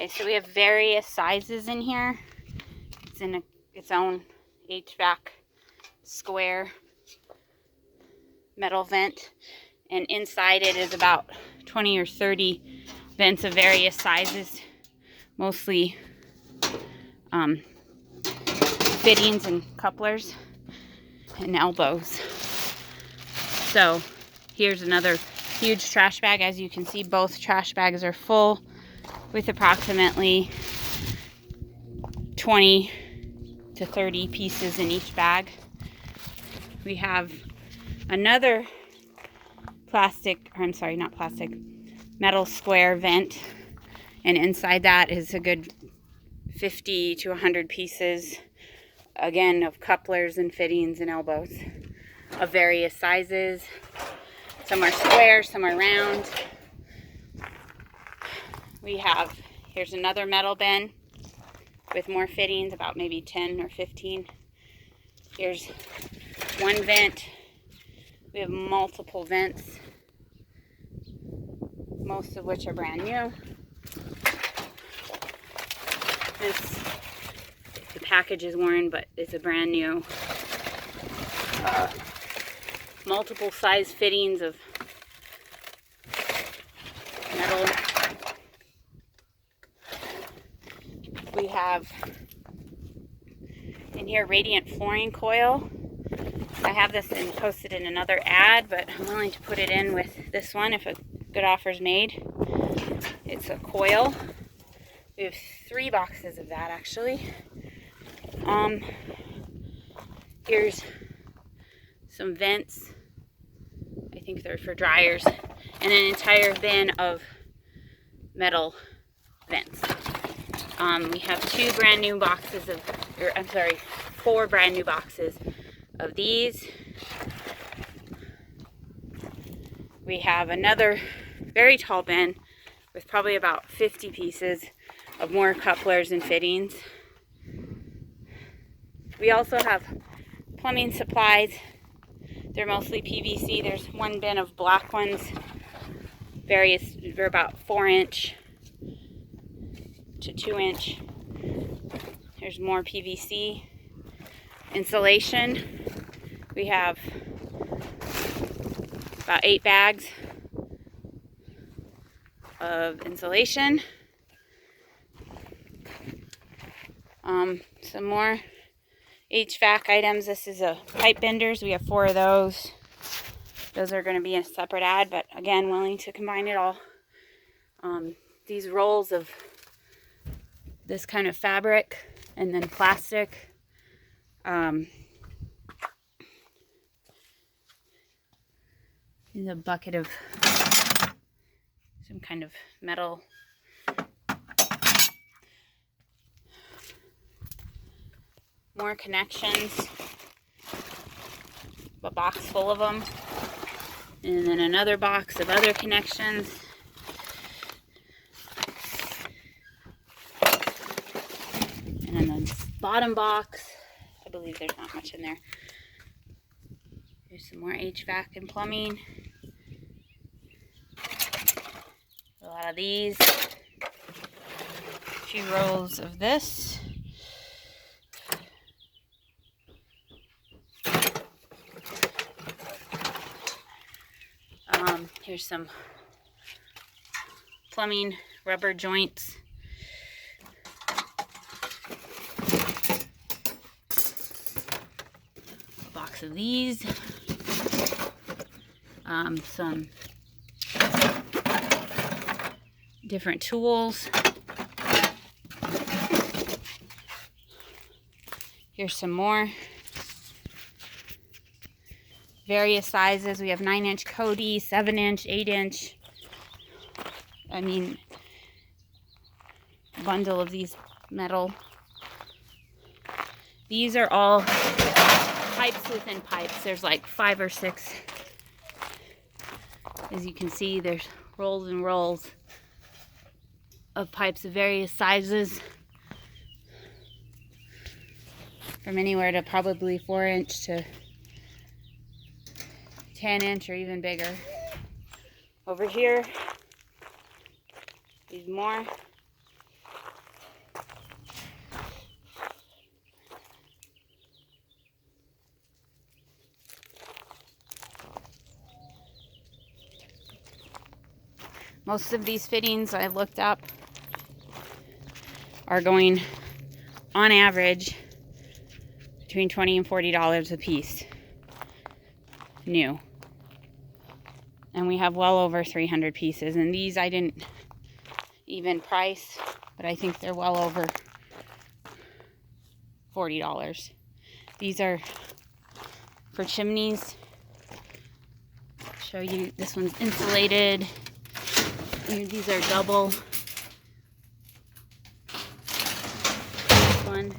Okay, so we have various sizes in here. It's in its own HVAC square metal vent, and inside it is about 20 or 30 vents of various sizes, mostly fittings and couplers and elbows. So here's another huge trash bag. As you can see, both trash bags are full with approximately 20 to 30 pieces in each bag. We have another metal square vent, and inside that is a good 50 to 100 pieces, again, of couplers and fittings and elbows of various sizes. Some are square, some are round. Here's another metal bin with more fittings, about maybe 10 or 15. Here's one vent. We have multiple vents, most of which are brand new. The package is worn, but it's a brand new. Multiple size fittings of metal. We have in here radiant flooring coil. I have this posted in another ad, but I'm willing to put it in with this one if a good offer is made. It's a coil. We have 3 boxes of that, actually. Here's some vents. I think they're for dryers, and an entire bin of metal vents. We have 4 brand new boxes of these. We have another very tall bin with probably about 50 pieces of more couplers and fittings. We also have plumbing supplies. They're mostly PVC. There's one bin of black ones. They're about 4-inch to 2-inch. There's more PVC. Insulation. We have about 8 bags of insulation. Some more HVAC items. This is a pipe benders. We have 4 of those. Those are going to be in a separate ad, but again, willing to combine it all. These rolls of this kind of fabric and then plastic. Is a bucket of some kind of metal. More connections, a box full of them, and then another box of other connections. And then the bottom box, I believe there's not much in there. There's some more HVAC and plumbing. A lot of these. A few rows of this. Here's some plumbing rubber joints. A box of these. Some different tools. Here's some more. Various sizes. We have 9-inch Cody, 7-inch, 8-inch. I mean, bundle of these metal. These are all pipes within pipes. There's like 5 or 6. As you can see, there's rolls and rolls of pipes of various sizes, from anywhere to probably 4-inch to 10-inch or even bigger. Over here, these more. Most of these fittings I looked up are going, on average, between $20 and $40 a piece. New. And we have well over 300 pieces. And these I didn't even price, but I think they're well over $40. These are for chimneys. I'll show you, this one's insulated. These are double. This one.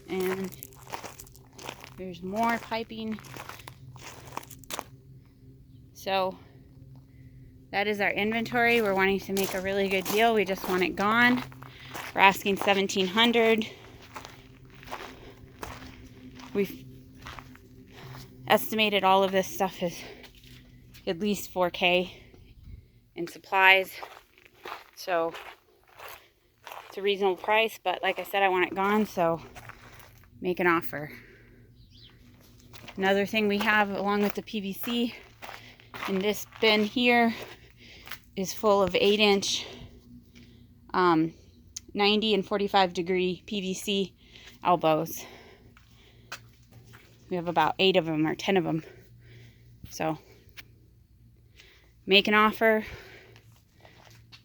And there's more piping. So that is our inventory. We're wanting to make a really good deal. We just want it gone. We're asking $1,700. We've estimated all of this stuff is at least $4K in supplies. So it's a reasonable price, but like I said, I want it gone, so make an offer. Another thing we have along with the PVC in this bin here is full of 8-inch 90 and 45 degree PVC elbows. We have about 8 of them or 10 of them. So make an offer,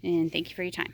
and thank you for your time.